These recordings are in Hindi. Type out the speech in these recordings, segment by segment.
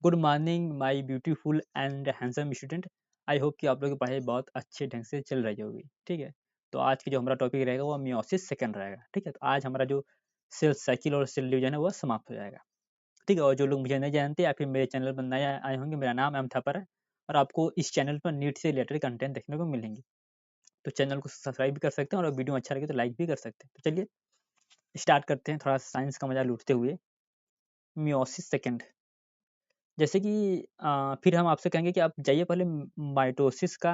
Good morning my beautiful and handsome student. I hope कि आप लोग की पढ़ाई बहुत अच्छे ढंग से चल रही होगी। ठीक है, तो आज की जो हमारा टॉपिक रहेगा वो मियोसिस सेकंड रहेगा। ठीक है, तो आज हमारा जो सेल साइकिल और सेल डिवीजन है वह समाप्त हो जाएगा। ठीक है, और जो लोग मुझे नहीं जानते या फिर मेरे चैनल पर नए आए होंगे, मेरा नाम एम थापर है और आपको इस चैनल पर नीट से रिलेटेड कंटेंट देखने को मिलेंगे। तो चैनल को सब्सक्राइब भी कर सकते हैं और वीडियो अच्छा लगे तो लाइक भी कर सकते हैं। तो चलिए स्टार्ट करते हैं, थोड़ा साइंस का मजा लूटते हुए। मियोसिस सेकंड, जैसे कि फिर हम आपसे कहेंगे कि आप जाइए पहले माइटोसिस का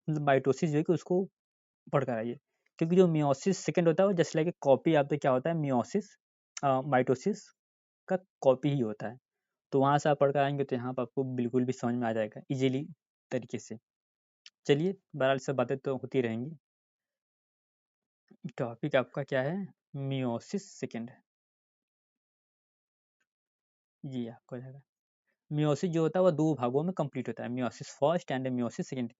माइटोसिस जो है कि उसको पढ़ कर आइए, क्योंकि जो मियोसिस सेकंड होता है वो जस्ट लाइक ए कॉपी आपका क्या होता है, मियोसिस माइटोसिस का कॉपी ही होता है। तो वहाँ से आप पढ़ कर आएंगे तो यहाँ पर आपको बिल्कुल भी समझ में आ जाएगा इजीली तरीके से। चलिए, बहरहाल सब बातें तो होती रहेंगी। टॉपिक आपका क्या है, मियोसिस सेकंड। जी आपको जाएगा, मियोसिस जो होता है वो दो भागों में कंप्लीट होता है, meiosis first and meiosis second.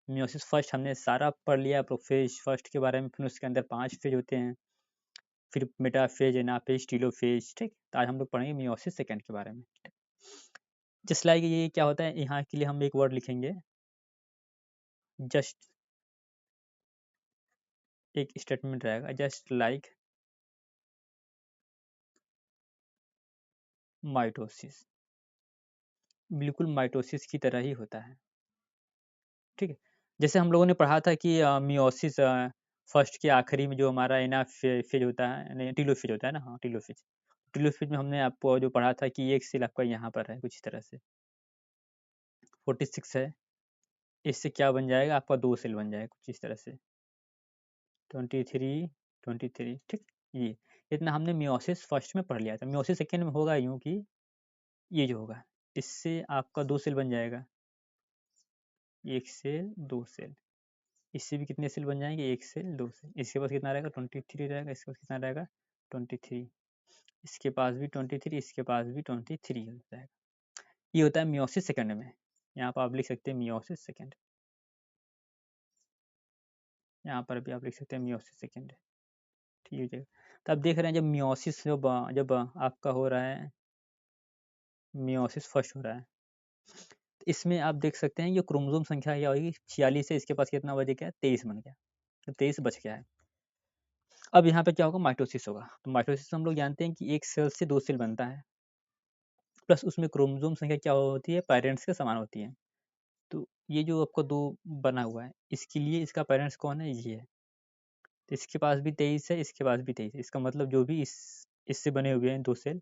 Meiosis first हमने सारा पढ़ लिया, प्रोफेज फर्स्ट के बारे में, फिर उसके अंदर 5 फेज होते हैं, फिर मेटाफेज, एनाफेज, टीलोफेज। ठीक, तो आज हम लोग पढ़ेंगे मियोसिस सेकंड के बारे में। जस्ट लाइक ये क्या होता है, यहाँ के लिए हम एक वर्ड लिखेंगे, जस्ट एक स्टेटमेंट रहेगा, जस्ट लाइक माइटोसिस, बिल्कुल माइटोसिस की तरह ही होता है। ठीक है, जैसे हम लोगों ने पढ़ा था कि मियोसिस फर्स्ट के आखिरी में जो हमारा एनाफेज होता है, नहीं टीलोफेज होता है ना, हाँ टीलोफेज। टीलोफेज में हमने आपको जो पढ़ा था कि एक सेल आपका यहाँ पर है कुछ इस तरह से, 46 है, इससे क्या बन जाएगा आपका, 2 सेल बन जाएगा कुछ इस तरह से, 23 23। ठीक, ये इतना हमने मियोसिस फर्स्ट में पढ़ लिया था। मियोसिस सेकेंड में होगा यूँ कि ये जो होगा, इससे आपका 2 सेल बन जाएगा, 1 सेल 2 सेल, इससे भी कितने सेल बन जाएंगे, 1 सेल 2 सेल, इसके पास कितना रहेगा 23 रहेगा, इसके पास कितना रहेगा 23, इसके पास भी 23, इसके पास भी 23 हो जाएगा। ये होता है मियोसिस सेकंड में। यहाँ पर आप लिख सकते हैं मियोसिस सेकंड, यहाँ पर भी आप लिख सकते हैं मियोसिस सेकंड। ठीक हो जाएगा। तो आप देख रहे हैं जब मियोसिस जब आपका हो रहा है, मियोसिस फर्स्ट हो रहा है, तो इसमें आप देख सकते हैं ये क्रोमोसोम संख्या क्या होगी, 46 है, इसके पास कितना बच गया, 23 बन गया, तो 23 बच गया है। अब यहाँ पे क्या होगा, माइटोसिस होगा। तो माइटोसिस हम लोग जानते हैं कि एक सेल से 2 सेल बनता है, प्लस उसमें क्रोमोसोम संख्या क्या होती है, पेरेंट्स के समान होती है। तो ये जो आपको 2 बना हुआ है, इसके लिए इसका पेरेंट्स कौन है, ये है। तो इसके पास भी 23 है, इसके पास भी 23 है, इसका मतलब जो भी इससे बने हुए हैं 2 सेल,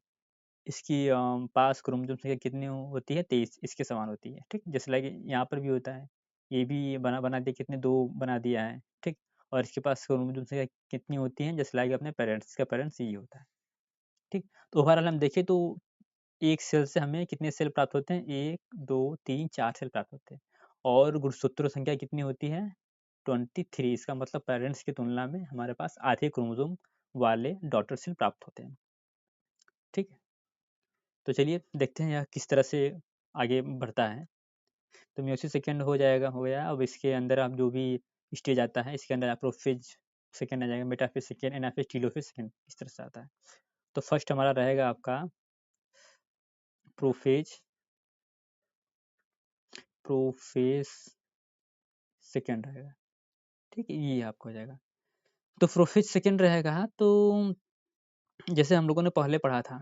इसकी पास क्रोमोसोम संख्या कितनी होती है, 23, इसके समान होती है। ठीक, जैसे लाइक यहाँ पर भी होता है, ये भी बना बना दिया, कितने 2 बना दिया है। ठीक, और इसके पास क्रोमोसोम संख्या कितनी होती है, जैसे लाइक अपने पेरेंट्स का पेरेंट्स ये होता है। ठीक, तो ओवरऑल हम देखें तो एक सेल से हमें कितने सेल प्राप्त होते हैं, 1 2 3 4 सेल प्राप्त होते हैं, और गुणसूत्र संख्या कितनी होती है, 23। इसका मतलब पेरेंट्स की तुलना में हमारे पास आधे क्रोमोसोम वाले डॉटर सेल प्राप्त होते हैं। ठीक है, तो चलिए देखते हैं यह किस तरह से आगे बढ़ता है। तो मियोसिस सेकंड हो जाएगा, हो गया। अब इसके अंदर आप जो भी स्टेज आता है, इसके अंदर आप प्रोफेज सेकंड आ जाएगा, metaphase second, anaphase, telophase second, इस तरह से आता है। तो फर्स्ट हमारा रहेगा आपका प्रोफेज, प्रोफेज सेकंड रहेगा। ठीक है, ये आपको हो जाएगा। तो प्रोफेज सेकंड रहेगा, तो जैसे हम लोगों ने पहले पढ़ा था,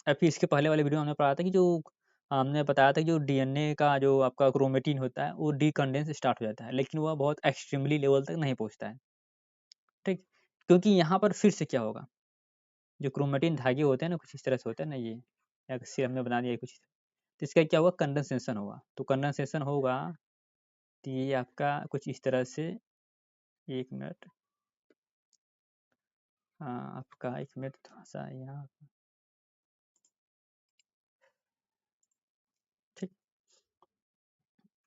या फिर इसके पहले वाले वीडियो में हमने पढ़ा था कि जो हमने बताया था कि जो डीएनए का जो आपका क्रोमेटिन होता है वो डीकंडेंस स्टार्ट हो जाता है, लेकिन वह बहुत एक्सट्रीमली लेवल तक नहीं पहुंचता है। ठीक, क्योंकि यहाँ पर फिर से क्या होगा, जो क्रोमेटिन धागे होते हैं ना, कुछ इस तरह से होता है ना, ये या किसी हमने बना दिया कुछ, तो इसका क्या होगा, कंडेंसेशन होगा। तो कंडेंसेशन होगा, तो ये आपका कुछ इस तरह से, 1 मिनट, आपका 1 मिनट थोड़ा सा यहाँ। ठीक,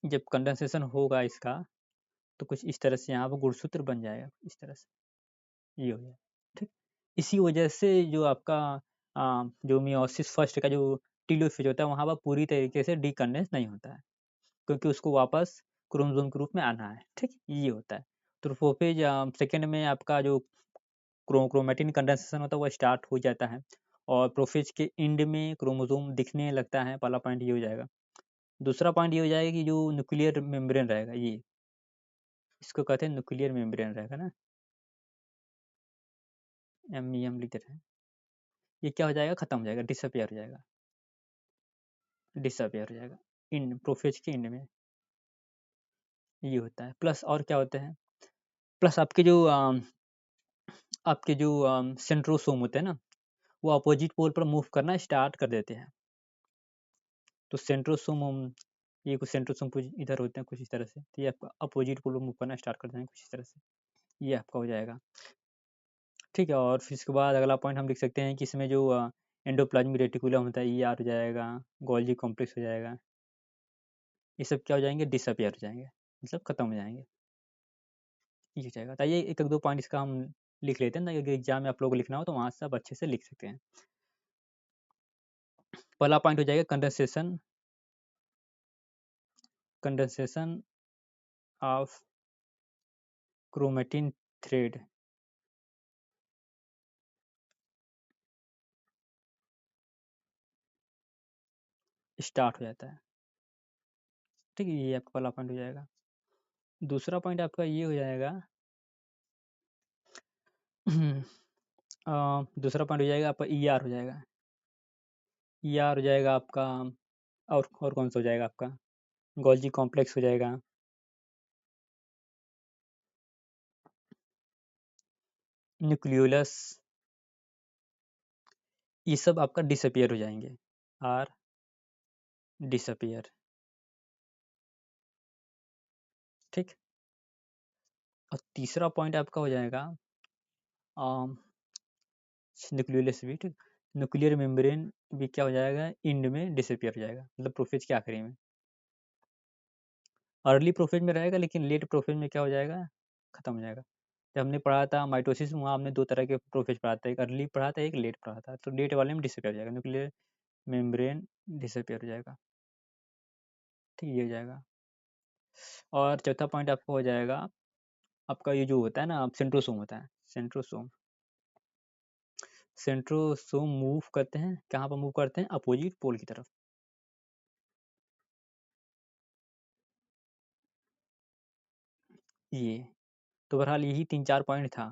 जब कंडेंसेशन होगा इसका, तो कुछ इस तरह से यहाँ पर गुणसूत्र बन जाएगा, इस तरह से ये हो जाएगा। ठीक, इसी वजह से जो आपका जो मियोसिस फर्स्ट का जो टीलोफेज होता है, वहाँ पर पूरी तरीके से डीकंडेंस नहीं होता है, क्योंकि उसको वापस क्रोमोसोम के रूप में आना है। ठीक, ये होता है। तो प्रोफेज सेकंड में आपका जो क्रोमेटिन कंडेंसेशन होता है वो स्टार्ट हो जाता है, और प्रोफेज के एंड में क्रोमोसोम दिखने लगता है, पहला पॉइंट ये हो जाएगा। दूसरा पॉइंट ये हो जाएगा कि जो न्यूक्लियर मेम्ब्रेन रहेगा, ये इसको कहते हैं न्यूक्लियर मेम्ब्रेन रहेगा ना, MEM लिख देते हैं। ये क्या हो जाएगा, खत्म हो जाएगा, डिसअपियर हो जाएगा, डिसअपियर हो जाएगा इन प्रोफेज के एंड में। ये होता है। प्लस और क्या होते हैं, प्लस आपके जो सेंट्रोसोम होते हैं ना, वो अपोजिट पोल पर मूव करना स्टार्ट कर देते हैं। तो सेंट्रोसोम ये कुछ सेंट्रोसोम कुछ इधर होते हैं कुछ इस तरह से, तो ये आपका अपोजिट पोल पर मूव करना स्टार्ट कर देंगे कुछ इस तरह से, ये आपका हो जाएगा। ठीक है, और फिर इसके बाद अगला पॉइंट हम लिख सकते हैं कि इसमें जो एंडोप्लाज्मिक रेटिकुलम होता है, ये हो जाएगा, गोल्जी कॉम्प्लेक्स हो जाएगा, ये सब क्या हो जाएंगे, डिसअपियर हो जाएंगे, मतलब खत्म हो जाएंगे, ये हो जाएगा। तो ये एक दो पॉइंट इसका हम लिख लेते हैं ना, अगर एग्जाम में आप लोगों को लिखना हो तो वहाँ से आप अच्छे से लिख सकते हैं। पहला पॉइंट हो जाएगा condensation, condensation of chromatin thread, start हो जाता है। ठीक है, ये आपका पहला पॉइंट हो जाएगा। दूसरा पॉइंट आपका ये हो जाएगा दूसरा पॉइंट हो जाएगा आपका ER हो जाएगा, ER हो जाएगा आपका, और कौन सा हो जाएगा आपका, गोल्जी कॉम्प्लेक्स हो जाएगा, न्यूक्लियोलस, ये सब आपका डिसअपियर हो जाएंगे, आर डिसअपियर। ठीक, और तीसरा पॉइंट आपका हो जाएगा न्यूक्लियोलस भी, ठीक, न्यूक्लियर मेम्ब्रेन भी क्या हो जाएगा, इंड में डिसअपियर हो जाएगा, मतलब प्रोफेज के आखिरी में। अर्ली प्रोफेज में रहेगा लेकिन लेट प्रोफेज में क्या हो जाएगा, खत्म हो जाएगा। जब हमने पढ़ा था माइटोसिस, वहाँ हमने दो तरह के प्रोफेज पढ़ा था, एक अर्ली पढ़ा था, एक लेट पढ़ा था। तो लेट वाले में डिसअपियर हो जाएगा, न्यूक्लियर मेम्ब्रेन डिसअपियर हो जाएगा। ठीक, ये हो जाएगा। और चौथा पॉइंट आपका हो जाएगा, आपका ये जो होता है ना, सेंट्रोसोम होता है, सेंट्रोसोम, सेंट्रोसोम मूव करते हैं, कहाँ पर मूव करते हैं, अपोजिट पोल की तरफ। ये तो बहरहाल यही 3-4 पॉइंट था।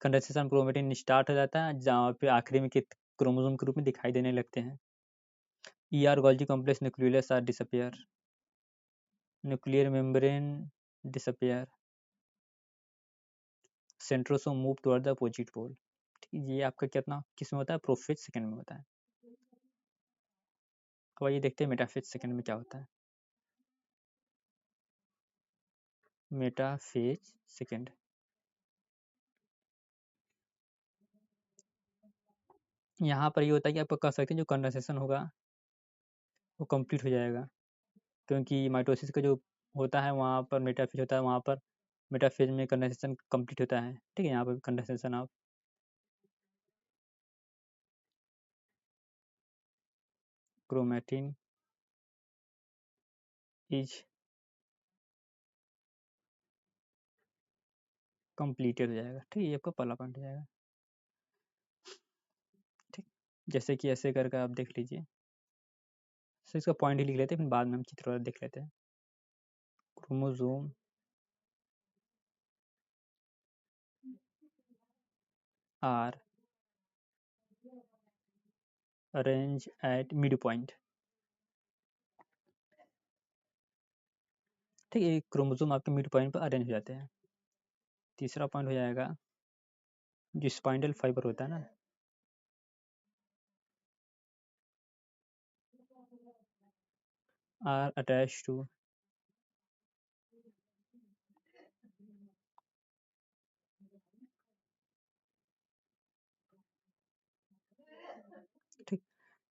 कंडेंसेशन क्रोमेटिन स्टार्ट हो जाता है, जहाँ पे आखिरी में क्रोमोसोम के रूप में दिखाई देने लगते हैं। ER Golgi complex nucleolus are disappear, nuclear membrane disappear, centrosome move toward the opposite pole. ये आपका कितना किस में होता है, प्रोफेज सेकंड में होता है। अब ये देखते हैं मेटाफेज सेकंड में क्या होता है। मेटाफेज सेकंड, यहाँ पर ये होता है कि आप कह सकते हैं जो कंडेंसेशन होगा वो कंप्लीट हो जाएगा, क्योंकि माइटोसिस का जो होता है वहाँ पर मेटाफेज होता है, वहाँ पर मेटाफेज में कंडेंसेशन कंप्लीट होता है। ठीक है, यहाँ पर condensation of chromatin is completed हो जाएगा। ठीक है, ये आपका पहला पॉइंट हो जाएगा। ठीक, जैसे कि ऐसे करके आप देख लीजिए, तो इसका पॉइंट ही लिख लेते हैं, फिर बाद में हम चित्र देख लेते हैं। Chromosome are arrange at mid point. ठीक है, क्रोमोसोम आपके मिड पॉइंट पर अरेंज हो जाते हैं। तीसरा पॉइंट हो जाएगा, जो स्पाइंडल फाइबर होता है ना, आर अटैच टू ठीक,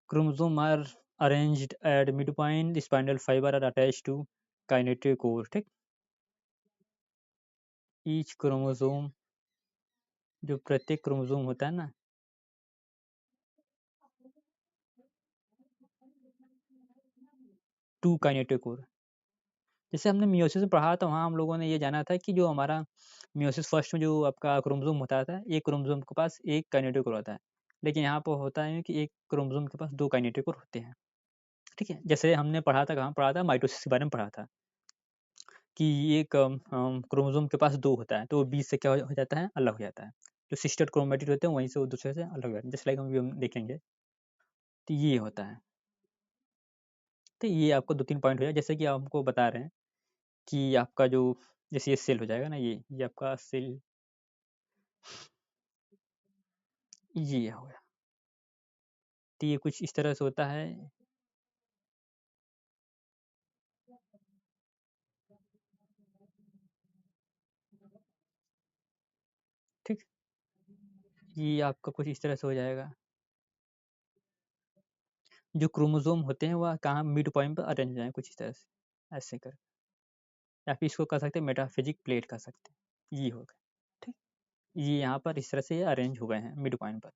chromosome are arranged at mid point, spindle fiber are attach to kinetochore. ठीक, ईच क्रोमोसोम, जो प्रत्येक क्रोमोसोम होता है ना, टू काइनेटिक कोर। जैसे हमने मियोसिस में पढ़ा था, वहाँ हम लोगों ने ये जाना था कि जो हमारा मियोसिस फर्स्ट में जो आपका क्रोमोसोम होता था, एक क्रोमोसोम के पास एक काइनेटिक कोर होता है, लेकिन यहाँ पर होता है कि एक क्रोमोसोम के पास 2 काइनेटिक कोर होते हैं, ठीक है? जैसे हमने पढ़ा था, कहाँ पढ़ा था? माइटोसिस के बारे में पढ़ा था कि एक क्रोमोसोम के पास 2 होता है, तो वो बीच से क्या हो जाता है? अलग हो जाता है। जो सिस्टर क्रोमैटिड होते हैं, वहीं से वो दूसरे से अलग हो जाते हैं। जैसे लाइक हम देखेंगे, तो ये होता है। तो ये आपको 2-3 पॉइंट हो जाए, जैसे कि आपको बता रहे हैं कि आपका जो जैसे ये सेल हो जाएगा ना, ये आपका सेल, ये हो गया। तो ये कुछ इस तरह से होता है, ठीक? ये आपका कुछ इस तरह से हो जाएगा। जो क्रोमोसोम होते हैं वह कहाँ मिड पॉइंट पर अरेंज हो जाएँ कुछ इस तरह से, ऐसे कर, या फिर इसको कह सकते हैं मेटाफिजिक प्लेट कह सकते हैं। ये हो गया, ठीक? ये यहाँ पर इस तरह से ये अरेंज हो गए हैं मिड पॉइंट पर।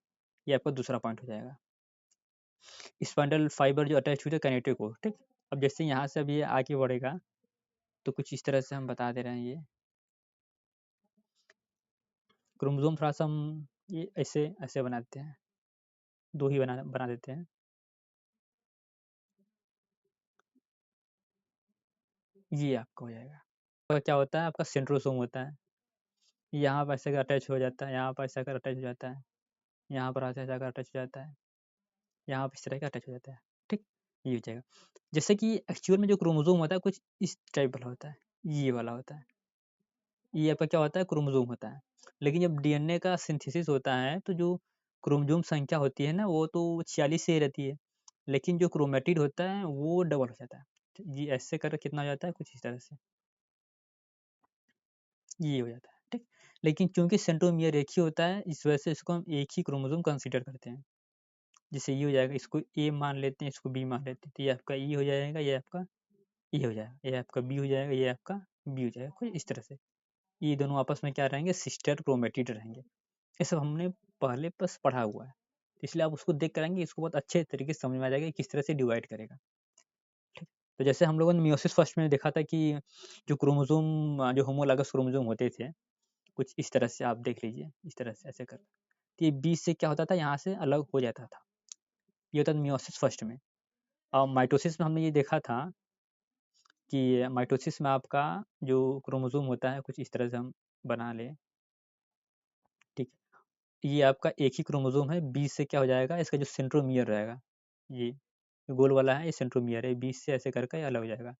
ये आपका दूसरा पॉइंट हो जाएगा। स्पाइंडल फाइबर जो अटैच हुए थे काइनेटिक को, ठीक? अब जैसे यहाँ से अब ये आगे बढ़ेगा, तो कुछ इस तरह से हम बता दे रहे हैं। ये क्रोमोसोम थोड़ा-सा हम ये ऐसे ऐसे बनाते हैं, 2 ही बना बना देते हैं। ये आपका हो जाएगा। और क्या होता है, आपका सेंट्रोसोम होता है। यहाँ पर ऐसे अटैच हो जाता है, यहाँ पर ऐसा कर अटैच हो जाता है, यहाँ पर ऐसा कर अटैच हो जाता है, यहाँ पे इस तरह का अटैच हो जाता है, ठीक? ये हो जाएगा। जैसे कि एक्चुअल में जो क्रोमोसोम होता है कुछ इस टाइप वाला होता है, ये वाला होता है। ये आपका क्या होता है? क्रोमोसोम होता है। लेकिन जब डीएनए का सिंथेसिस होता है, तो जो क्रोमोसोम संख्या होती है ना, वो तो 46 से ही रहती है। लेकिन जो क्रोमैटिड होता है वो डबल हो जाता है। ये ऐसे कर कितना हो जाता है? कुछ इस तरह से, ये हो जाता है, ठीक? लेकिन चूँकि सेंट्रोमियर एक ही होता है, इस वजह से इसको हम एक ही क्रोमोसोम कंसीडर करते हैं। जैसे ये हो जाएगा, इसको ए मान लेते हैं, इसको बी मान लेते हैं, तो ये आपका ई हो जाएगा, ये आपका ई हो जाएगा, ये आपका बी हो जाएगा, ये आपका बी हो जाएगा, कुछ इस तरह से। ये दोनों आपस में क्या रहेंगे? सिस्टर क्रोमैटिड रहेंगे। ये सब हमने पहले बस पढ़ा हुआ है, इसलिए आप उसको देख कर आएँगे, इसको बहुत अच्छे तरीके से समझ में आ जाएगा कि किस तरह से डिवाइड करेगा, ठीक? तो जैसे हम लोगों ने मियोसिस फर्स्ट में देखा था कि जो क्रोमोसोम जो होमोलॉगस क्रोमोसोम होते थे, कुछ इस तरह से आप देख लीजिए, इस तरह से ऐसे कर, तो ये बीच से क्या होता था? यहाँ से अलग हो जाता था। ये होता था मियोसिस फर्स्ट में। और माइटोसिस में हमने ये देखा था कि माइटोसिस में आपका जो क्रोमोसोम होता है, कुछ इस तरह से हम बना लें, ठीक है? ये आपका एक ही क्रोमोसोम है, बीच से क्या हो जाएगा? इसका जो सेंट्रोमियर रहेगा, ये गोल वाला है, ये सेंट्रोमियर है, बीच से ऐसे करके अलग हो जाएगा।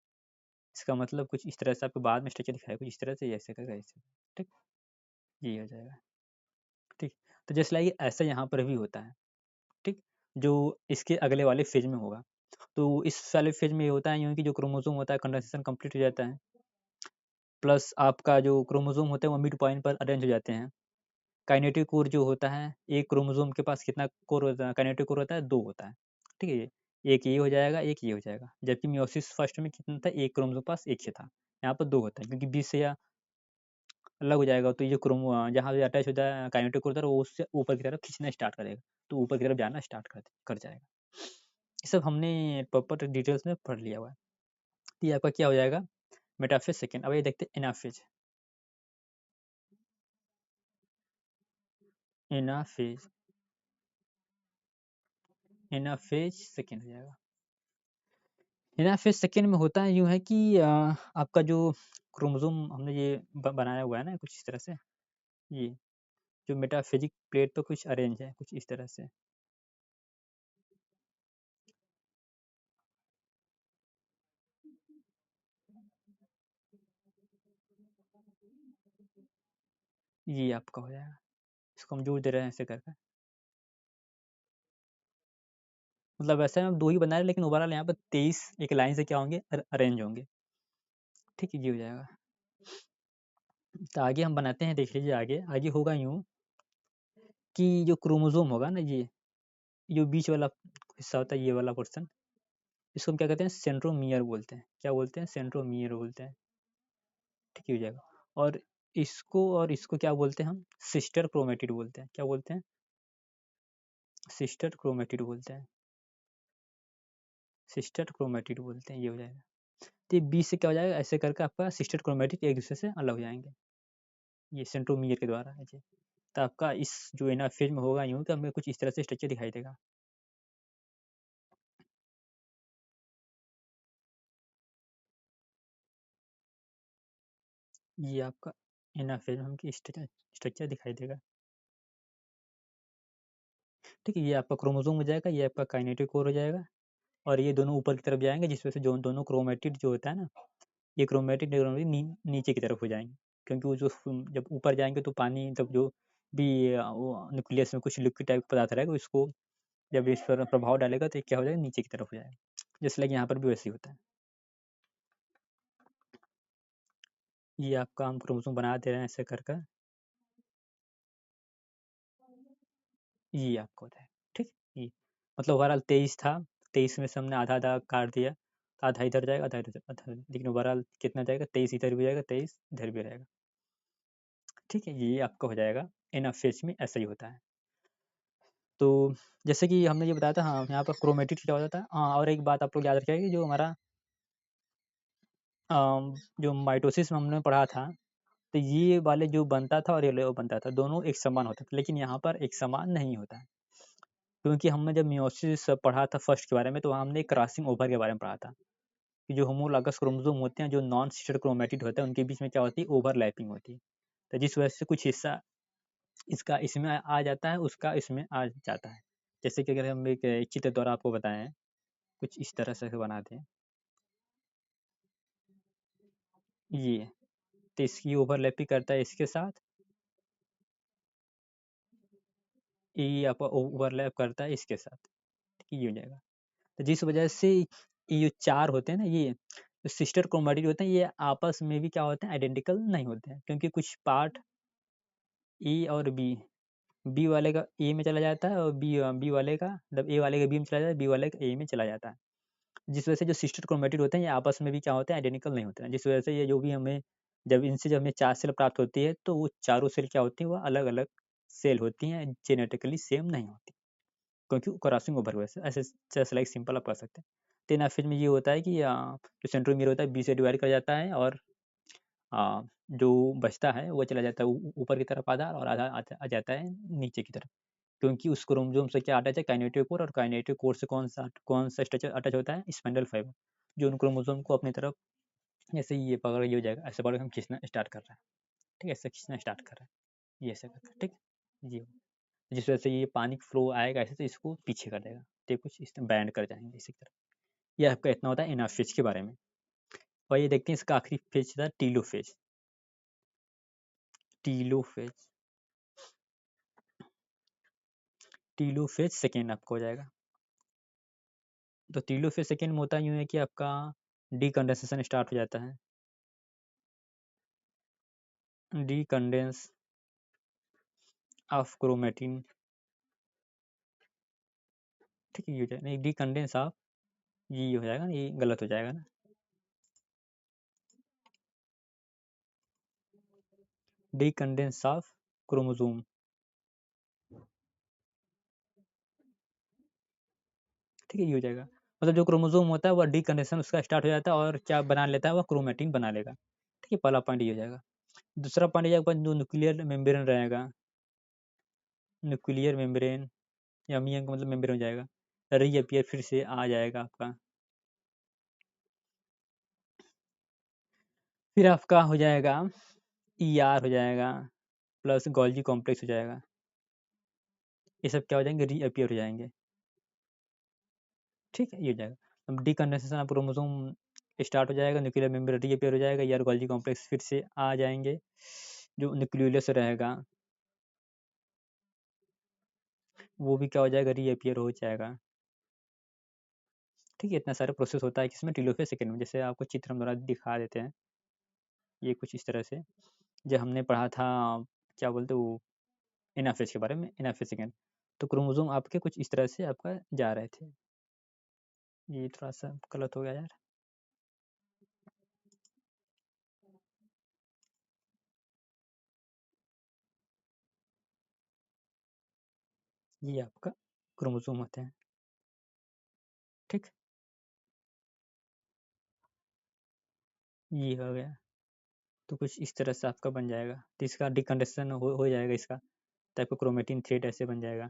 इसका मतलब कुछ इस तरह से आपको बाद में स्ट्रक्चर दिखाएगा, कुछ इस तरह से, ये ऐसे करके ऐसे, ठीक? ये हो जाएगा, ठीक? तो जैसे लाइक ऐसा यहाँ पर भी होता है, ठीक? जो इसके अगले वाले फेज में होगा। तो इस वाले फेज में ये होता है यूँ कि जो क्रोमोसोम होता है कंडेंसेशन कंप्लीट हो जाता है, प्लस आपका जो क्रोमोसोम होता है वो मिड पॉइंट पर अरेंज हो जाते हैं। काइनेटिक कोर जो होता है, एक क्रोमोसोम के पास कितना कोर होता है? काइनेटिक कोर होता है, 2 होता है, ठीक है? एक ये हो जाएगा, एक ये हो जाएगा। जबकि मियोसिस फर्स्ट में कितना था? एक क्रोमोसोम के पास 1 ही था। यहाँ पर 2 होता है, क्योंकि बीच से या अलग हो जाएगा, तो ये जो जहाँ पे अटैच होता है काइनेटिक कोर, वो उससे ऊपर की तरफ खींचना स्टार्ट करेगा, तो ऊपर की तरफ जाना स्टार्ट कर जाएगा। ये सब हमने प्रॉपर डिटेल्स में पढ़ लिया हुआ है। तो ये आपका क्या हो जाएगा? Metaphase second. अब ये देखते हैं एनाफेज। एनाफेज, एनाफेज सेकंड हो जाएगा। एनाफेज सेकंड में होता है यूँ है कि आपका जो क्रोमोसोम हमने ये बनाया हुआ है ना कुछ इस तरह से, ये जो मेटाफेजिक प्लेट पे कुछ अरेंज है कुछ इस तरह से, ये आपका हो जाएगा। इसको हम जोड़ दे रहे हैं ऐसे करके। मतलब वैसे हम 2 ही बना रहे हैं, लेकिन ओवरऑल यहाँ पे 23 एक लाइन से क्या होंगे? अरेंज होंगे, ठीक है? ये हो जाएगा। तो आगे हम बनाते हैं, देख लीजिए आगे। आगे होगा यूँ कि जो क्रोमोसोम होगा ना, ये जो बीच वाला हिस्सा होता है, ये वाला पोर्शन, इसको हम क्या कहते हैं? सेंट्रोमियर बोलते हैं। क्या बोलते हैं? सेंट्रोमियर बोलते हैं, ठीक ही हो जाएगा। और इसको क्या बोलते हैं हम? सिस्टर क्रोमैटिड बोलते हैं। क्या बोलते हैं? सिस्टर क्रोमैटिड बोलते हैं, सिस्टर क्रोमैटिड बोलते हैं, ये हो जाएगा। तो ये बीच से क्या हो जाएगा? ऐसे करके आपका सिस्टर क्रोमैटिड एक दूसरे से अलग हो जाएँगे, ये सेंट्रोमियर के द्वारा है जी। तो आपका इस जो एनाफेज में होगा यूँ कि हमें कुछ इस तरह से स्ट्रक्चर दिखाई देगा। ये आपका एनाफेज में हमको स्ट्रक्चर स्ट्रक्चर दिखाई देगा। ठीक है, ये आपका क्रोमोसोम हो जाएगा, ये आपका काइनेटिक कोर हो जाएगा और ये दोनों ऊपर की तरफ जाएँगे जिस वजह से जो दोनों क्रोमैटिड जो होता है ना, ये क्रोमैटिड न्यूक्लियस नीचे की तरफ हो जाएँगे। क्योंकि वो जो जब ऊपर जाएँगे तो पानी जब जो भी वो न्यूक्लियस में कुछ लिक्विड टाइप का पदार्थ रहेगा उसको जब इस पर प्रभाव डालेगा तो ये क्या हो जाएगा, नीचे की तरफ हो जाएगा। जैसे लाइक यहाँ पर भी वैसे ही होता है। ये आपका हम क्रोमोसोम बना दे रहे हैं ऐसे कर कर, ये आपका होता है। ठीक? ये मतलब ओवरऑल 23 था, 23 में से हमने आधा-आधा काट दिया, तो आधा इधर जाएगा, आधा इधर आधा, लेकिन ओवरऑल कितना जाएगा, 23 इधर भी जाएगा, 23 इधर भी रहेगा। ठीक है? ये आपका हो जाएगा। एनाफेज में ऐसा ही होता है। तो जैसे कि हमने ये बताया था, हाँ, यहाँ पर क्रोमैटिड क्या होता है। हाँ, और एक बात आप लोग याद रखिएगा कि जो हमारा जो माइटोसिस में हमने पढ़ा था, तो ये वाले जो बनता था और ये वाला बनता था, दोनों एक समान होता था, लेकिन यहाँ पर एक समान नहीं होता है। क्योंकि हमने जब मियोसिस पढ़ा था फर्स्ट के बारे में, तो वहाँ हमने क्रॉसिंग ओवर के बारे में पढ़ा था कि जो होमोलॉगस क्रोमोसोम होते हैं, जो नॉन सिस्टर क्रोमैटिड होता है, उनके बीच में क्या होती है, ओवरलैपिंग होती है। तो जिस वजह से कुछ हिस्सा इसका इसमें आ जाता है, उसका इसमें आ जाता है। जैसे कि अगर हम एक चित्र द्वारा आपको बताएँ, कुछ इस तरह से बनाते हैं, ये, तो इसकी ओवरलैपिंग करता है इसके साथ, ये आपका ओवरलैप करता है इसके साथ, ठीक है, ये हो जाएगा। तो जिस वजह से ये जो 4 होते हैं ना, ये जो सिस्टर क्रोमैटिड होते हैं, ये आपस में भी क्या होते हैं, आइडेंटिकल नहीं होते हैं, क्योंकि कुछ पार्ट ए और बी वाले का ए में चला जाता है और बी वाले का, मतलब ए वाले का बी में चला जाता है, बी वाले का ए में चला जाता है। जिस वजह से जो सिस्टर क्रोमैटिड होते हैं, ये आपस में भी क्या होते हैं, आइडेंटिकल नहीं होते हैं। जिस वजह से ये जो भी हमें जब इनसे जब हमें 4 सेल प्राप्त होती है, तो वो चारों सेल क्या होती हैं, वो अलग-अलग सेल होती हैं, जेनेटिकली सेम नहीं होती। क्योंकि क्रॉसिंग ओवर की वजह से, ऐसे जस्ट लाइक सिंपल आप कर सकते हैं। 10 फेज में ये होता है कि जो सेंट्रोमियर होता है बी से डिवाइड कर जाता है और जो बचता है वो चला जाता है ऊपर की तरफ आधा, और आधा आ जाता है नीचे की तरफ। क्योंकि उस क्रोमोसोम से क्या अटैच है, काइनेटिक कोर, और काइनेटिक कोर से कौन सा स्ट्रक्चर अटैच होता है, स्पाइंडल फाइबर, जो उन क्रोमोसोम को अपनी तरफ, जैसे ये पकड़ ये हो जाएगा, ऐसे पकड़ के हम खींचना स्टार्ट कर रहे हैं। ठीक है, ऐसे खींचना स्टार्ट कर रहे हैं, ये ऐसे करके, ठीक, जी। जिस वजह से ये पानी फ्लो आएगा ऐसे, तो इसको पीछे कर देगा, तो कुछ इस बैंड कर जाएंगे इसी तरह। ये आपका इतना होता है एनाफेज के बारे में। और ये देखते हैं इसका आखिरी फेज था, टीलोफेज। टीलोफेज, टीलोफेज सेकेंड आपका हो जाएगा। तो टीलोफेज सेकेंड में होता यूँ है कि आपका डीकंडेंसेशन स्टार्ट हो जाता है। डीकंडेंस ऑफ क्रोमेटिन, ठीक है, ये हो जाएगा, नहीं, डीकंडेंस ऑफ, ये हो जाएगा, ये गलत हो जाएगा ना। डीकंडेंस ऑफ क्रोमोसोम, ठीक है, ये हो जाएगा। मतलब जो क्रोमोसोम होता है, वह डीकंडेंसेशन उसका स्टार्ट हो जाता है और क्या बना लेता है, वह क्रोमेटिन बना लेगा। ठीक है, पहला पॉइंट ये हो जाएगा। दूसरा पॉइंट ये आपका जो न्यूक्लियर मेम्ब्रेन रहेगा, न्यूक्लियर मेम्ब्रेन, या अमियन का मतलब मेम्ब्रेन हो जाएगा, रीअपीयर फिर से आ जाएगा आपका। फिर आपका हो जाएगा ईआर हो जाएगा, प्लस गोल्जी कॉम्प्लेक्स हो जाएगा। ये सब क्या हो जाएंगे, रीअपीयर हो जाएंगे। ठीक है, ये हो जाएगा। अब डीकंडेंसेशन ऑफ क्रोमोसोम स्टार्ट हो जाएगा, न्यूक्लियर मेम्ब्रेन रीअपीयर हो जाएगा, ईआर गोल्जी कॉम्प्लेक्स फिर से आ जाएंगे। जो न्यूक्लियस रहेगा वो भी क्या हो जाएगा, रीअपीयर हो जाएगा। ठीक है, इतना सारा प्रोसेस होता है किसमें, टेलोफेज सेकेंड में। जैसे आपको चित्र हम द्वारा दिखा देते हैं, ये कुछ इस तरह से, जब हमने पढ़ा था, क्या बोलते वो, एनाफेज के बारे में, एनाफेज सेकेंड, तो क्रोमोसोम आपके कुछ इस तरह से आपका जा रहे थे। ये थोड़ा सा गलत हो गया यार, ये आपका क्रोमोसोम होते हैं। ठीक, ये हो गया। तो कुछ इस तरह से आपका बन जाएगा, तो इसका डिकंडक्शन हो जाएगा इसका। तो आपको क्रोमेटिन थ्रेड ऐसे बन जाएगा।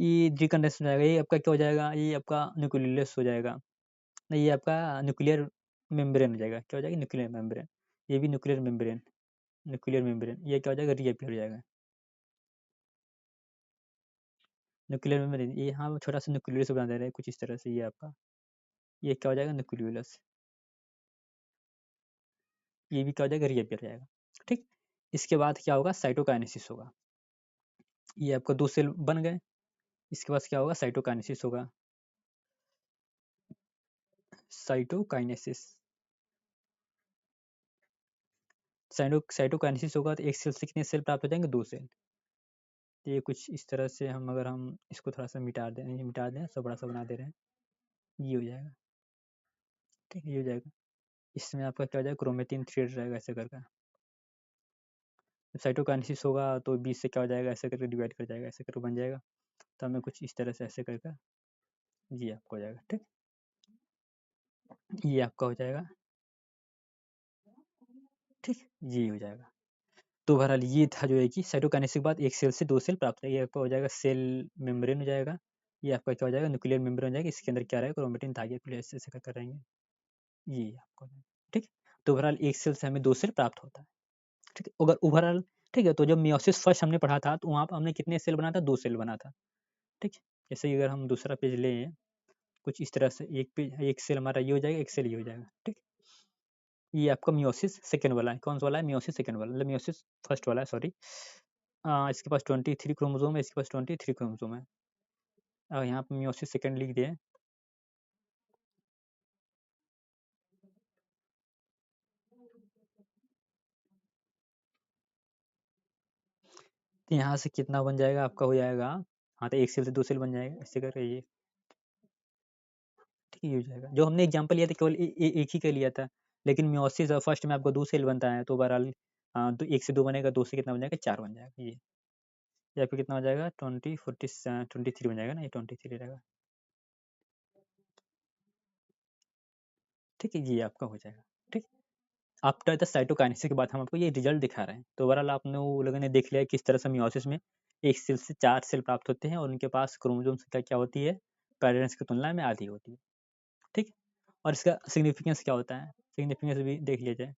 ये डिकंडेंस हो जाएगा, ये आपका क्या हो जाएगा, ये आपका न्यूक्लियस हो जाएगा, नहीं ये आपका न्यूक्लियर मेम्ब्रेन हो जाएगा। क्या हो जाएगा, न्यूक्लियर मेम्ब्रेन। ये भी न्यूक्लियर मेम्ब्रेन, न्यूक्लियर मेम्ब्रेन। ये क्या हो जाएगा, रीअपीयर हो जाएगा। न्यूक्लियर मेम्ब्रेन, ये यहाँ छोटा सा न्यूक्लियस बना दे रहे हैं कुछ इस तरह से। ये आपका, ये क्या हो जाएगा, न्यूक्लियोलस। ये भी क्या हो जाएगा, रीअपीयर हो जाएगा। ठीक। इसके बाद क्या होगा, साइटोकाइनेसिस होगा। ये आपका 2 सेल बन गए। इसके बाद क्या होगा, साइटोकाइनेसिस होगा। साइटोकाइनेसिस, साइटोकाइनेसिस होगा तो एक सेल से कितने सेल प्राप्त हो जाएंगे, 2 सेल। तो ये कुछ इस तरह से हम, अगर हम इसको थोड़ा सा मिटा दें, नहीं मिटा दें, सब बड़ा सा बना दे रहे हैं, ये हो जाएगा। ठीक है, ये हो जाएगा। इसमें आपका क्या हो जाएगा, क्रोमेटिन थ्रेड रहेगा ऐसे करके। जब साइटोकाइनेसिस होगा तो 20 से क्या हो जाएगा, ऐसे करके डिवाइड कर जाएगा, ऐसे करके बन जाएगा। तो हमें कुछ इस तरह से ऐसे करके ये आपका हो जाएगा। ठीक, ये आपका हो जाएगा। ठीक, ये हो जाएगा। तो बहरहाल ये था जो है कि साइटोकाइनेसिस के बाद एक सेल से 2 सेल प्राप्त है। ये आपका हो जाएगा सेल मेम्ब्रेन हो जाएगा। ये आपका क्या हो जाएगा, न्यूक्लियर मेम्ब्रेन हो जाएगा। इसके अंदर क्या रहेगा, क्रोमेटिन धागे को ऐसे ऐसे कर रहेंगे। ये आपको, ठीक। तो ओवरऑल एक सेल से हमें 2 सेल प्राप्त होता है। ठीक है, अगर ओवरऑल, ठीक है। तो जब मियोसिस फर्स्ट हमने पढ़ा था तो वहाँ पर हमने कितने सेल बना था, 2 सेल बना था। ठीक। जैसे कि अगर हम दूसरा पेज लें कुछ इस तरह से, एक पेज, एक सेल हमारा ये हो जाएगा, एक सेल ये हो जाएगा। ठीक। ये आपका मियोसिस सेकंड वाला है। कौन सा वाला है, मियोसिस सेकंड वाला, मतलब मियोसिस फर्स्ट वाला है, सॉरी। इसके पास 23 क्रोमोसोम है, इसके पास 23 क्रोमोसोम है। यहाँ पे मियोसिस सेकंड लिख दिए। तो यहाँ से कितना बन जाएगा आपका, हो जाएगा, हाँ तो एक सेल से 2 सेल बन जाएगा, ऐसे करके ये। ठीक है, ये हो जाएगा। जो हमने एग्जांपल लिया था केवल एक ही का लिया था, लेकिन मियोसिस फर्स्ट में आपको 2 सेल बनता है, तो बहरहाल तो 1 से 2 बनेगा, 2 से कितना बन जाएगा, 4 बन जाएगा। ये आपका कितना हो जाएगा, 23 बन जाएगा ना, ये 23 रहेगा। ठीक है, ये आपका हो जाएगा। ठीक। आफ्टर द साइटोकाइनेसिस के बाद हम आपको ये रिजल्ट दिखा रहे हैं। तो ओवरऑल आपने वो लोगों ने देख लिया किस तरह से मियोसिस में एक सेल से 4 सेल प्राप्त होते हैं और उनके पास क्रोमोसोम संख्या क्या होती है, पेरेंट्स की तुलना में आधी होती है। ठीक। और इसका सिग्निफिकेंस क्या होता है, सिग्निफिकेंस भी देख लिया जाए।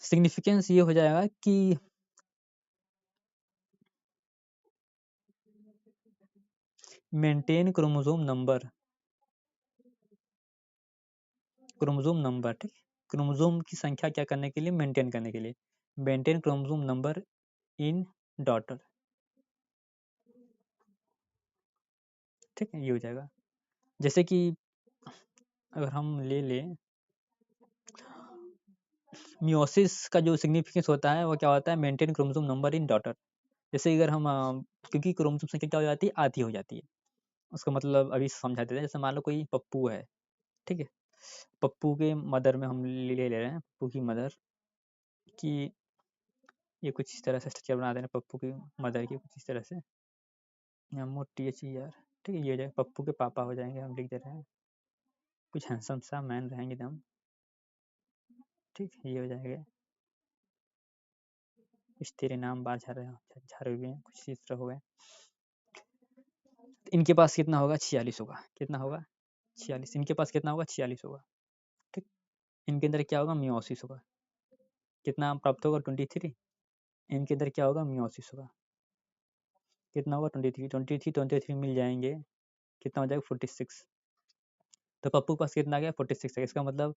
सिग्निफिकेंस ये हो जाएगा कि maintain chromosome number, chromosome number. ठीक। क्रोमोसोम की संख्या क्या करने के लिए, मेंटेन करने के लिए। Maintain chromosome number in daughter. ठीक है, ये हो जाएगा। जैसे कि अगर हम ले लें मियोसिस का जो सिग्निफिकेंस होता है वो क्या होता है, maintain chromosome number in daughter. जैसे अगर हम क्योंकि क्रोमोसोम संख्या क्या हो जाती है, आधी हो जाती है। उसका मतलब अभी समझा देते हैं। जैसे मान लो कोई पप्पू है, ठीक है। पप्पू के मदर में हम ले ले रहे हैं, पप्पू की मदर की, ये कुछ इस तरह से स्ट्रक्चर बना देना पप्पू की मदर की, कुछ इस तरह से, MOTHER। ठीक है, ये हो जाएगा, पप्पू के पापा हो जाएंगे, हम लिख दे रहे हैं, कुछ हैंडसम सा मैन रहेंगे एकदम। ठीक, ये हो जाएगा। इस तेरे नाम बार झारे हुए हैं, कुछ इस तरह हो गए। इनके पास कितना होगा, 46 होगा। कितना होगा, 46। इनके पास कितना होगा, 46 होगा। ठीक। इनके अंदर क्या होगा, मियोसिस होगा। कितना प्राप्त होगा, 23। इनके अंदर क्या होगा, मियोसिस होगा। कितना होगा, 23। 23 मिल जाएंगे, कितना हो जाएगा, 46। तो पप्पू के पास कितना आ गया, 46 है। इसका मतलब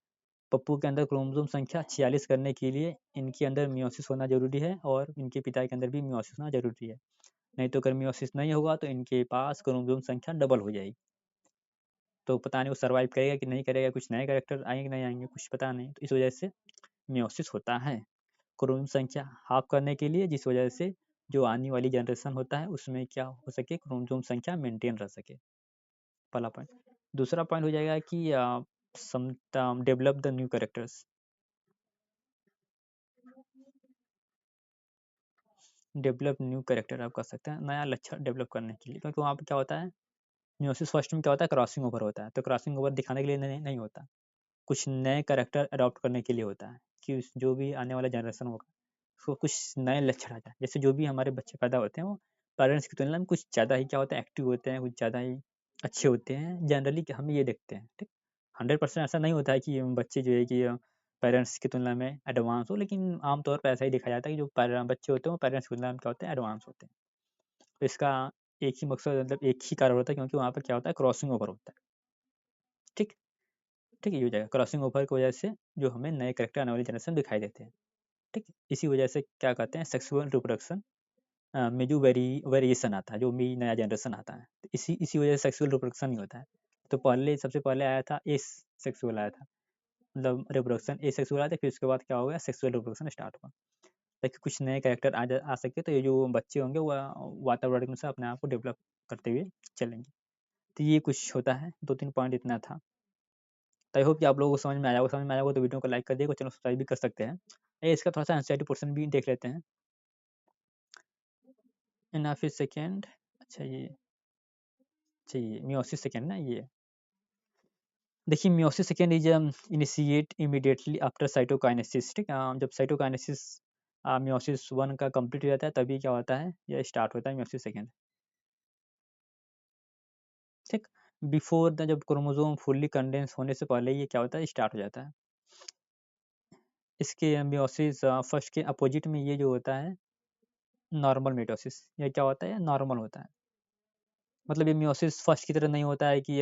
पप्पू के अंदर क्रोमोसोम संख्या 46 करने के लिए इनके अंदर मियोसिस होना जरूरी है और इनके पिता के अंदर भी मियोसिस होना जरूरी है। नहीं तो अगर मियोसिस नहीं होगा तो इनके पास क्रोमोसोम संख्या डबल हो जाएगी। तो पता नहीं वो सर्वाइव करेगा कि नहीं करेगा, कुछ नए कैरेक्टर आएंगे कि नहीं आएंगे, कुछ पता नहीं। तो इस वजह से मियोसिस होता है क्रोमोसोम संख्या हाफ करने के लिए, जिस वजह से जो आने वाली जनरेशन होता है उसमें क्या हो सके, क्रोमोसोम संख्या मेंटेन रह सके। पहला पॉइंट। दूसरा पॉइंट हो जाएगा कि some develop the new characters. Develop new character आप कर सकते हैं, नया लक्षण डेवलप करने के लिए, क्योंकि वहाँ पे क्या होता है, मियोसिस फर्स्ट में क्या होता है, क्रॉसिंग ओवर होता है, तो क्रॉसिंग ओवर दिखाने के लिए नहीं होता, कुछ नए कैरेक्टर अडॉप्ट करने के लिए होता है, कि जो भी आने वाला जनरेशन होगा उसको कुछ नए लक्षण आ जाए। जैसे जो भी हमारे बच्चे पैदा होते हैं वो पेरेंट्स की तुलना में कुछ ज़्यादा ही क्या होता है, एक्टिव होते हैं, कुछ ज़्यादा ही अच्छे होते हैं, जनरली कि हम ये देखते हैं, ठीक। 100% ऐसा नहीं होता है कि बच्चे जो है कि पेरेंट्स की तुलना में एडवांस हो, लेकिन आमतौर पर ऐसा ही देखा जाता है कि जो बच्चे होते हैं वो पेरेंट्स की तुलना में क्या होते हैं, एडवांस होते हैं। तो इसका एक ही मकसद, मतलब एक ही कारण होता है, क्योंकि वहाँ पर क्या होता है, क्रॉसिंग ओवर होता है, ठीक। ठीक है, ये हो जाएगा क्रॉसिंग ओवर की वजह से जो हमें नए कैरेक्टर आने वाली जनरेशन में दिखाई देते हैं, ठीक। इसी वजह से क्या कहते हैं, सेक्सुअल रिप्रोडक्शन में जो वेरिएशन आता है, जो भी नया जनरेशन आता है, तो इसी इसी वजह से सेक्सुअल रिप्रोडक्शन ही होता है। तो पहले सबसे पहले आया था एस सेक्सुअल आया था, मतलब रिप्रोडक्शन ए सेक्सुअल आया था, फिर उसके बाद क्या हो गया, सेक्सुअल रिप्रोडक्शन स्टार्ट हुआ, ताकि कुछ नए कैरेक्टर आ सके, तो ये जो बच्चे होंगे वो वातावरण से अपने आप को डेवलप करते हुए चलेंगे। तो ये कुछ होता है, 2-3 पॉइंट इतना था। तो आई होप कि आप लोगों को समझ में आया होगा, समझ में आया होगा तो वीडियो को लाइक कर दिएगा, चैनल सब्सक्राइब भी कर सकते हैं। इसका थोड़ा-सा एंग्जायटी पोर्शन भी देख लेते हैं। एनाफिस सेकंड, अच्छा ये मियोसिस सेकंड ना ये। देखिए meiosis second is initiate immediately after cytokinesis, ठीक। जब साइटोकाइनेसिस मियोसिस 1 का कंप्लीट हो जाता है तभी क्या होता है, ये स्टार्ट होता है मियोसिस सेकंड, ठीक। बिफोर द, जब क्रोमोसोम फुल्ली कंडेंस होने से पहले ये क्या होता है, स्टार्ट हो जाता है। इसके मियोसिस फर्स्ट के अपोजिट में ये जो होता है नॉर्मल मिटोसिस, ये क्या होता है, नॉर्मल होता है। मतलब ये मियोसिस फर्स्ट की तरह नहीं होता है कि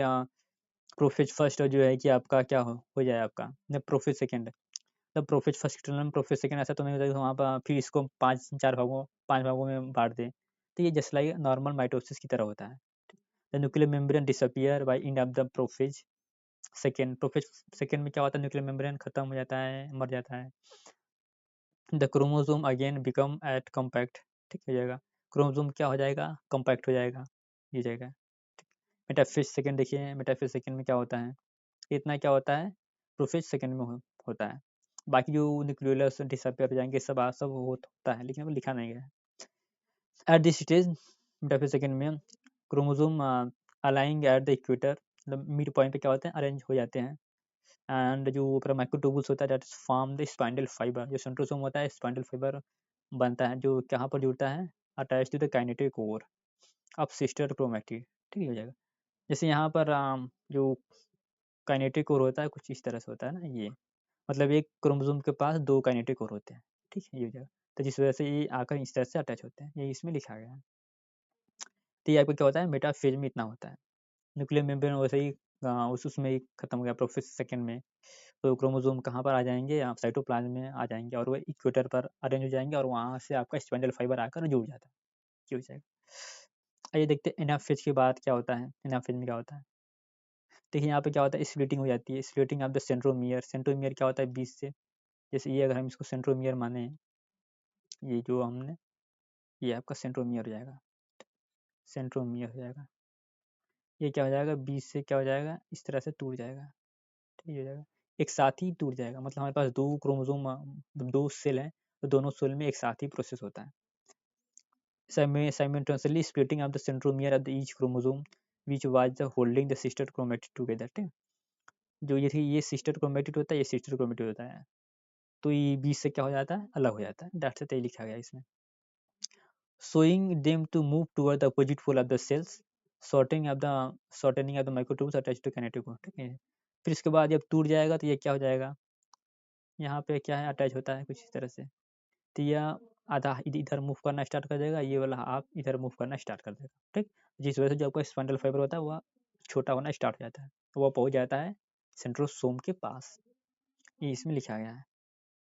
प्रोफेज फर्स्ट जो है कि आपका क्या हो जाए आपका, या प्रोफेज सेकंड, तब प्रोफेज फर्स्ट की तुलना में प्रोफेज सेकंड ऐसा तो नहीं होता कि वहाँ पर फिर इसको 5 भागों में बांट दें। तो ये जस्ट लाइक नॉर्मल माइटोसिस की तरह होता है। The nuclear membrane disappear by end of the prophase second, prophase second में क्या होता है, न्यूक्लियर मेम्ब्रेन खत्म हो जाता है, मर जाता है। The chromosome again become at compact, ठीक हो जाएगा, क्रोमोसोम क्या हो जाएगा, कॉम्पैक्ट हो जाएगा, ये जाएगा। मेटाफेज सेकंड देखिए, मेटाफेज सेकंड में क्या होता है, इतना क्या होता है, प्रोफेज सेकंड में होता है। बाकी जो न्यूक्लियोलस डिसअपियर हो जाएंगे, सब होता है, लेकिन वो लिखा नहीं गया है। At this stage metaphase second में क्रोमोसोम अलाइंग एट द इक्वेटर, मतलब मिड पॉइंट पे क्या होते हैं, अरेंज हो जाते हैं। एंड जो ऊपर माइक्रोट्यूबुल्स होता है that is form the spindle fibre, जो सेंट्रोसोम होता है स्पाइंडल फाइबर बनता है, जो कहाँ पर जुड़ता है, attach to the kinetochore of sister chromatid, ठीक हो जाएगा। जैसे यहाँ पर जो काइनेटिक कोर होता है कुछ इस तरह से होता है ना, ये मतलब एक क्रोमोसोम के पास 2 काइनेटिक कोर होते हैं, ठीक है, ये हो जाएगा। तो जिस वजह से ये आकर इस तरह से अटैच होते हैं, ये इसमें लिखा गया है। तो ये आपका क्या होता है, मेटाफेज में इतना होता है। न्यूक्लियर मेम्ब्रेन वैसे ही उसमें ही खत्म हो गया प्रोफेज सेकंड में। तो क्रोमोसोम कहाँ पर आ जाएंगे, आप साइटोप्लाज्म में आ जाएंगे और वो इक्वेटर पर अरेंज हो जाएंगे, और वहाँ से आपका स्पाइंडल फाइबर आकर जुड़ जाता है, ये हो जाएगा। आइए देखते हैं एनाफेज के बाद क्या होता है, एनाफेज में क्या होता है। देखिए यहाँ पे क्या होता है, स्प्लिटिंग हो जाती है, splitting of the centromere. Centromere क्या होता है, बीच से, जैसे ये अगर हम इसको सेंट्रोमियर माने, ये जो हमने, ये आपका सेंट्रोमियर हो जाएगा, सेंट्रोमियर हो जाएगा। ये क्या हो जाएगा, बीच से क्या हो जाएगा, इस तरह से टूट जाएगा, ठीक हो जाएगा, एक साथ ही टूट जाएगा। मतलब हमारे पास 2 क्रोमोसोम 2 सेल हैं, तो दोनों सेल में एक साथ ही प्रोसेस होता है। Simultaneously splitting of the centromere of the each chromosome which was the holding the sister chromatid together, ठीक। जो ये थी, ये सिस्टर क्रोमेटिड होता है, ये सिस्टर क्रोमेटिड होता है, तो ये बीच से क्या हो जाता है, अलग हो जाता है, दैट्स इट, लिखा गया इसमें। showing them to move toward the opposite pole of the cells, sorting of the shortening of the microtubules attached to kinetochore, ठीक है। फिर इसके बाद जब टूट जाएगा तो ये क्या हो जाएगा, यहाँ पे क्या है, अटैच होता है कुछ इस तरह से। तो यह आधा इधर मूव करना स्टार्ट कर देगा, ये वाला आप इधर मूव करना स्टार्ट कर देगा, ठीक। जिस वजह से जो आपका स्पाइंडल फाइबर होता है वह छोटा होना स्टार्ट हो जाता है, वह पहुंच जाता है सेंट्रोसोम के पास, ये इसमें लिखा गया है।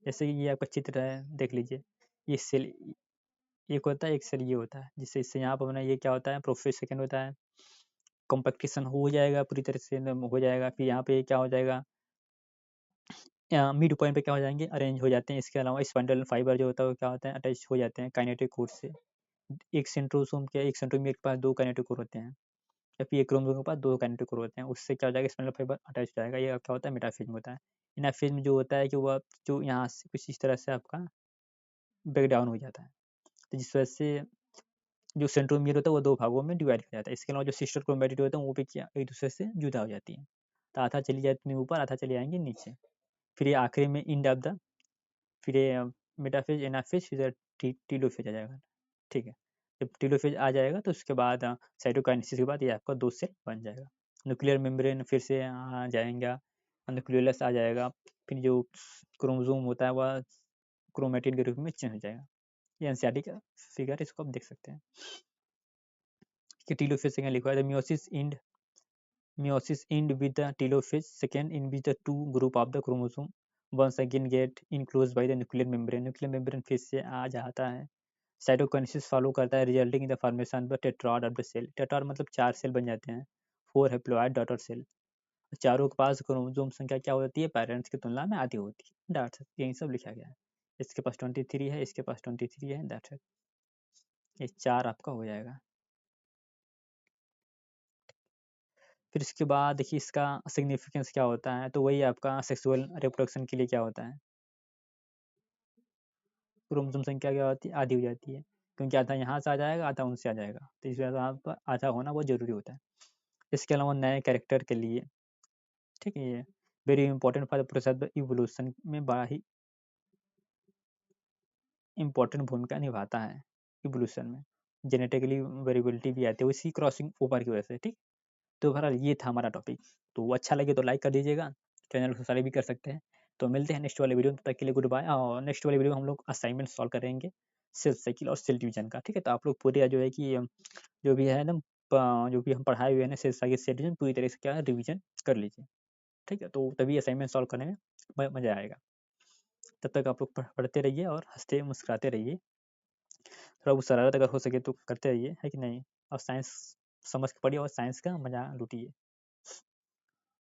जैसे कि ये आपका चित्र है, देख लीजिए, ये सेल एक होता है, एक सेल ये होता है, जिससे इससे यहाँ पर बना, ये क्या होता है, प्रोफेज सेकंड होता है, कॉम्पैक्टेशन हो जाएगा पूरी तरह से, हो जाएगा। फिर यहाँ पे क्या हो जाएगा, मिड पॉइंट पे क्या हो जाएंगे, अरेंज हो जाते हैं। इसके अलावा स्पाइंडल फाइबर जो होता है वो क्या होता है, अटैच हो जाते हैं काइनेटिक कोर से। एक सेंट्रोसोम के, एक सेंट्रोमियर के पास 2 काइनेटिक कोर होते हैं, या फिर एक क्रोमोसोम के पास 2 काइनेटिक कोर होते हैं, उससे क्या हो जाएगा, स्पाइंडल फाइबर अटैच हो जाएगा। ये क्या होता है, मेटाफेज में होता है। एनाफेज में जो होता है कि वह जो यहाँ से कुछ इस तरह से आपका ब्रेक डाउन हो जाता है, तो जिस वजह से जो सेंट्रोमियर होता है वो 2 भागों में डिवाइड किया जाता है। इसके अलावा जो सिस्टर क्रोमैटिड होते हैं वो भी क्या एक दूसरे से जुदा हो जाती हैं। तो आधा चली जाती है ऊपर, आधा चली जाएँगी नीचे। फिर ये आखिरी में एंड ऑफ द फिर ये मेटाफेज, एनाफेज, फिर टीलोफेज आ जाएगा। ठीक है, जब टीलोफेज आ जाएगा तो उसके बाद साइटोकाइनेसिस के बाद ये आपका 2 सेल बन जाएगा। न्यूक्लियर मेम्ब्रेन फिर से आ जाएगा, न्यूक्लियोलस आ जाएगा, फिर जो क्रोमोसोम होता है वह क्रोमैटिन के रूप में चेंज हो जाएगा। ये एनसीईआरटी का फिगर, इसको आप देख सकते हैं कि टीलोफेज से क्या लिखा है, meiosis end with the telophase, second in which the two group of the chromosome once again get enclosed by the nuclear membrane. nuclear membrane फिर से आ जाता है, साइटोकाइनेसिस फॉलो करता है, resulting in the formation of the tetrad of the cell. Tetrad मतलब 4 सेल बन जाते हैं, 4 हैप्लॉइड डॉटर सेल। चारों के पास क्रोमोसोम संख्या क्या होती है, पेरेंट्स की तुलना में आधी होती है। दैट्स इट, यही सब लिखा गया है। इसके पास 23 है, इसके पास 23 है, दैट्स इट। ये 4 आपका हो जाएगा। फिर इसके बाद देखिए इसका सिग्निफिकेंस क्या होता है, तो वही आपका सेक्सुअल रिप्रोडक्शन के लिए क्या होता है, क्रोमोसोम संख्या क्या होती है, आधी हो जाती है, क्योंकि आधा यहाँ से आ जाएगा, आधा उनसे आ जाएगा, तो इस वजह से यहाँ पर आधा होना बहुत ज़रूरी होता है। इसके अलावा नए कैरेक्टर के लिए, ठीक है, ये very important for the process of evolution में बड़ा ही इंपॉर्टेंट भूमिका निभाता है इवोल्यूशन में। जेनेटिकली वेरिएबिलिटी भी आती है उसी क्रॉसिंग ओवर की वजह से। ठीक, तो बहरहाल ये था हमारा टॉपिक। तो अच्छा लगे तो लाइक कर दीजिएगा, चैनल को सब्सक्राइब भी कर सकते हैं। तो मिलते हैं नेक्स्ट वाले वीडियो में, तब तक के लिए गुड बाय। और नेक्स्ट वाले वीडियो में हम लोग असाइनमेंट सॉल्व करेंगे सेल साइकिल और सेल डिवीजन का। ठीक है, तो आप लोग पूरे जो है कि जो भी है ना जो भी हम पढ़ाए हुए हैं ना सेल साइकिल सेल डिवीजन पूरी तरह से क्या है रिवीजन कर लीजिए। ठीक है, तो तभी असाइनमेंट सॉल्व करने में मज़ा आएगा। तब तक आप लोग पढ़ते रहिए और हंसते मुस्कुराते रहिए। थोड़ा वो शरारत अगर हो सके तो करते रहिए, है कि नहीं। और साइंस समझ के पढ़िए और साइंस का मजा लूटिए।